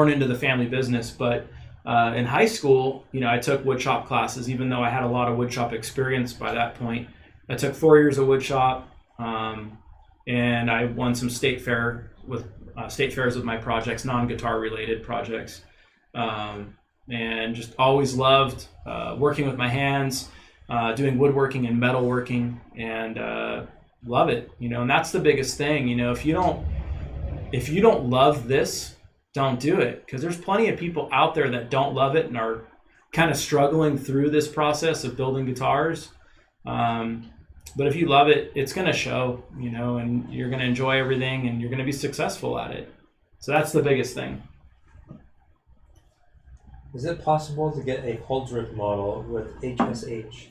into the family business, but in high school, I took woodshop classes, even though I had a lot of woodshop experience by that point. I took 4 years of woodshop, and I won some state fairs with my projects, non-guitar related projects, and just always loved working with my hands, doing woodworking and metalworking, and love it. And that's the biggest thing. If you don't love this, don't do it, because there's plenty of people out there that don't love it and are kind of struggling through this process of building guitars. But if you love it, it's going to show, and you're going to enjoy everything and you're going to be successful at it. So that's the biggest thing. Is it possible to get a Holdreth model with HSH?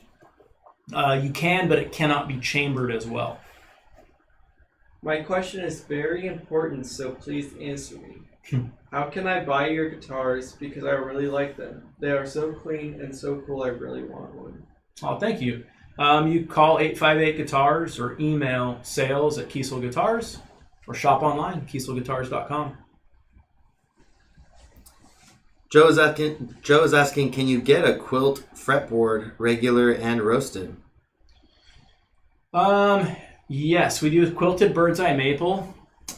You can, but it cannot be chambered as well. My question is very important, so please answer me. How can I buy your guitars? Because I really like them. They are so clean and so cool, I really want one. Oh, thank you. You call 858 Guitars or email sales@Kiesel Guitars or shop online, kieselguitars.com. Joe is asking, can you get a quilt fretboard, regular and roasted? Yes, we do quilted bird's eye maple.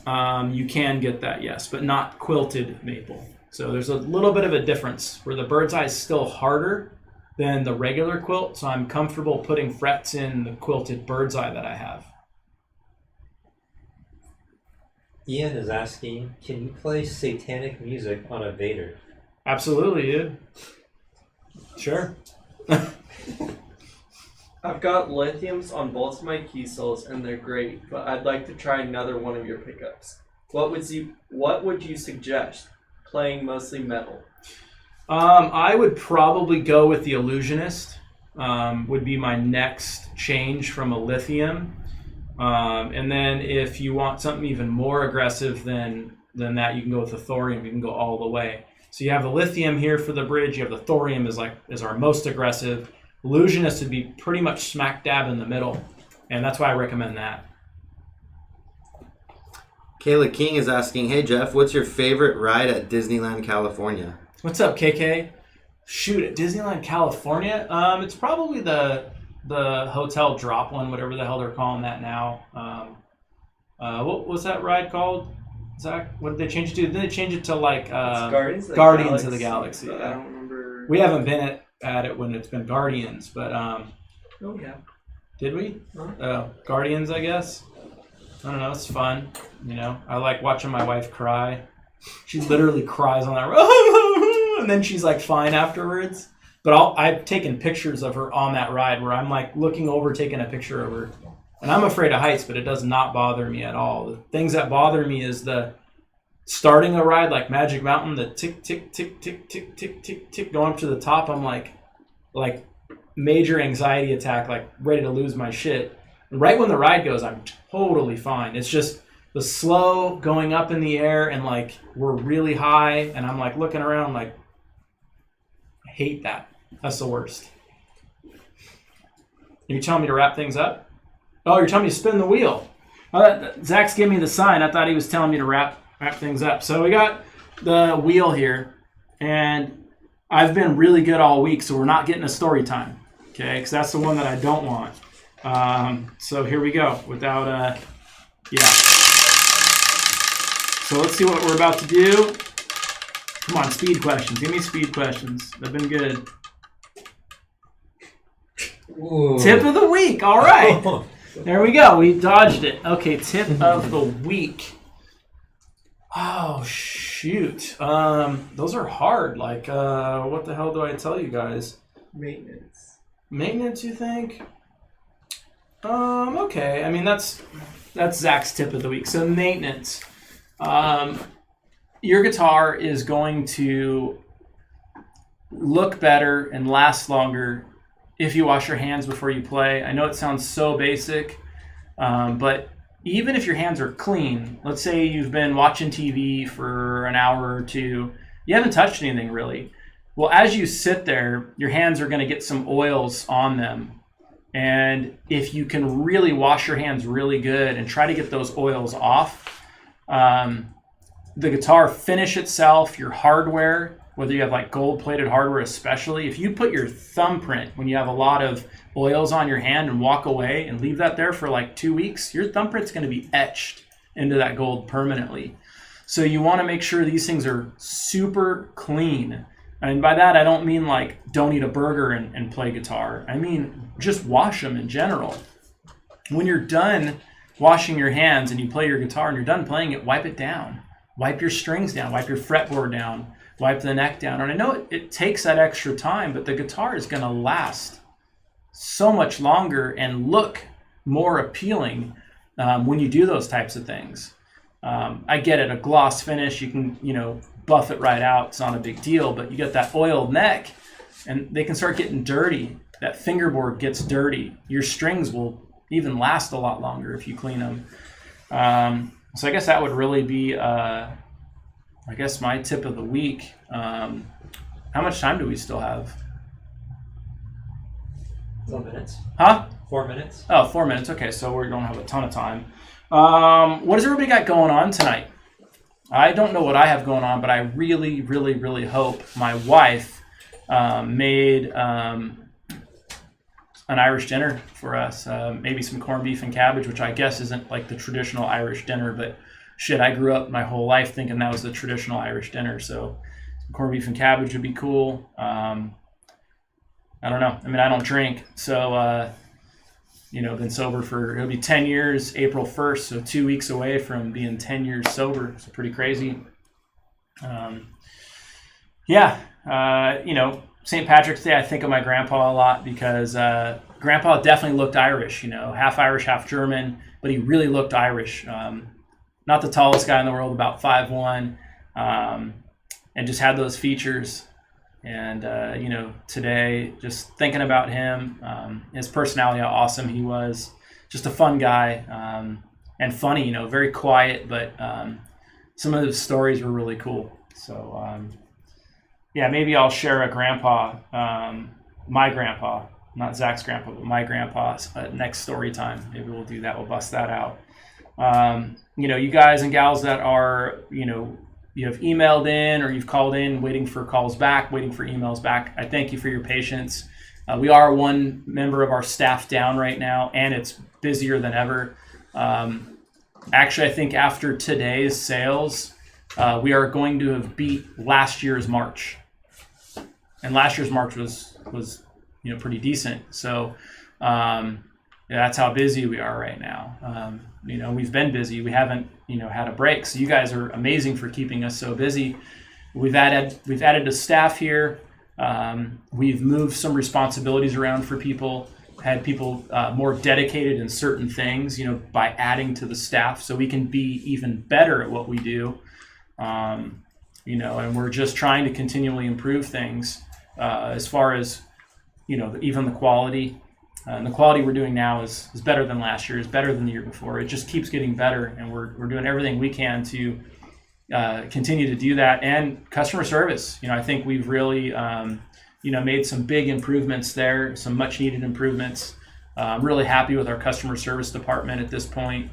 You can get that, yes, but not quilted maple. So there's a little bit of a difference where the bird's eye is still harder than the regular quilt, so I'm comfortable putting frets in the quilted bird's eye that I have. Ian is asking, can you play satanic music on a Vader? Absolutely, dude. Sure. I've got lithiums on both my Kiesels and they're great, but I'd like to try another one of your pickups. What would you suggest? Playing mostly metal. I would probably go with the Illusionist. Would be my next change from a lithium. And then if you want something even more aggressive than that, you can go with the thorium. You can go all the way. So you have the lithium here for the bridge. You have the thorium is our most aggressive. Illusionist would be pretty much smack dab in the middle, and that's why I recommend that. Kayla King is asking, hey Jeff, what's your favorite ride at Disneyland, California? What's up, KK? Shoot, at Disneyland, California? It's probably the hotel drop one, whatever the hell they're calling that now. What was that ride called, Zach? What did they change it to? Didn't they change it to like Guardians of the Galaxy? I don't remember. We haven't been at it when it's been Guardians, but Oh yeah. did we? Huh? Guardians, I guess. I don't know. It's fun. I like watching my wife cry. She literally cries on that ride, and then she's like fine afterwards. But I've taken pictures of her on that ride where I'm like looking over, taking a picture of her. And I'm afraid of heights, but it does not bother me at all. The things that bother me is the starting a ride like Magic Mountain, the tick, tick, tick, tick, tick, tick, tick, tick, going up to the top. I'm like major anxiety attack, like ready to lose my shit. And right when the ride goes, I'm totally fine. It's just the slow going up in the air and like we're really high and I'm like looking around like, I hate that. That's the worst. You're telling me to wrap things up? Oh, you're telling me to spin the wheel. Zach's giving me the sign. I thought he was telling me to wrap things up. So we got the wheel here, and I've been really good all week, so we're not getting a story time, okay? Because that's the one that I don't want. So here we go. Without, yeah. So let's see what we're about to do. Come on, speed questions. Give me speed questions. They've been good. Ooh. Tip of the week. All right. There we go. We dodged it. Okay, tip of the week. Oh, shoot. Those are hard. Like, what the hell do I tell you guys? Maintenance. Maintenance, you think? Okay. I mean, that's Zach's tip of the week. So maintenance. Your guitar is going to look better and last longer if you wash your hands before you play. I know it sounds so basic, but even if your hands are clean, let's say you've been watching TV for an hour or two, you haven't touched anything really. Well, as you sit there, your hands are going to get some oils on them. And if you can really wash your hands really good and try to get those oils off, the guitar finish itself, your hardware, whether you have like gold-plated hardware especially, if you put your thumbprint when you have a lot of oils on your hand and walk away and leave that there for like 2 weeks, your thumbprint's going to be etched into that gold permanently. So you want to make sure these things are super clean. And by that, I don't mean like don't eat a burger and play guitar. I mean just wash them in general. When you're done washing your hands and you play your guitar and you're done playing it, wipe it down. Wipe your strings down, wipe your fretboard down, wipe the neck down. And I know it takes that extra time, but the guitar is going to last so much longer and look more appealing when you do those types of things. I get it, a gloss finish, you can, buff it right out. It's not a big deal, but you get that oiled neck and they can start getting dirty. That fingerboard gets dirty. Your strings will even last a lot longer if you clean them. So I guess that would really be, my tip of the week. How much time do we still have? 4 minutes. Huh? 4 minutes. Oh, 4 minutes. Okay, so we don't have a ton of time. What does everybody got going on tonight? I don't know what I have going on, but I really, really, really hope my wife made an Irish dinner for us. Maybe some corned beef and cabbage, which I guess isn't like the traditional Irish dinner, but shit, I grew up my whole life thinking that was the traditional Irish dinner. So some corned beef and cabbage would be cool. I don't know. I mean, I don't drink, so been sober it'll be 10 years April 1st, so 2 weeks away from being 10 years sober. So pretty crazy. St. Patrick's Day, I think of my grandpa a lot because grandpa definitely looked Irish, half Irish, half German, but he really looked Irish. Not the tallest guy in the world, about 5'1", and just had those features. And, today, just thinking about him, his personality, how awesome he was, just a fun guy, and funny, very quiet, but some of his stories were really cool. So, maybe I'll share a grandpa, my grandpa, not Zach's grandpa, but my grandpa's next story time. Maybe we'll do that. We'll bust that out. You guys and gals that are, you have emailed in or you've called in, waiting for calls back, waiting for emails back. I thank you for your patience. We are one member of our staff down right now, and it's busier than ever. Actually, I think after today's sales, we are going to have beat last year's March. And last year's March was pretty decent. So that's how busy we are right now. We've been busy. We haven't had a break. So you guys are amazing for keeping us so busy. We've added to staff here. We've moved some responsibilities around for people, had people more dedicated in certain things, by adding to the staff so we can be even better at what we do. And we're just trying to continually improve things as far as, even the quality. And the quality we're doing now is better than last year, is better than the year before. It just keeps getting better, and we're doing everything we can to continue to do that. And customer service, I think we've really, made some big improvements there, some much needed improvements. I'm really happy with our customer service department at this point.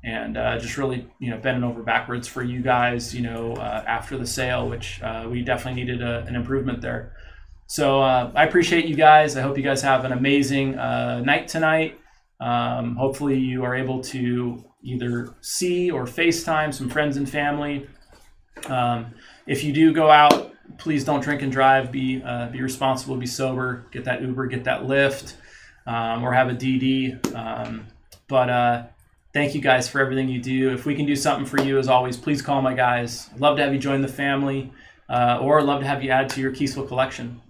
And just really, bending over backwards for you guys, after the sale, which we definitely needed an improvement there. So I appreciate you guys. I hope you guys have an amazing night tonight. Hopefully you are able to either see or FaceTime some friends and family. if you do go out, please don't drink and drive. Be responsible, be sober. Get that Uber, get that Lyft, or have a DD. But thank you guys for everything you do. If we can do something for you, as always, please call my guys. I'd love to have you join the family, or I'd love to have you add to your Kiesel collection.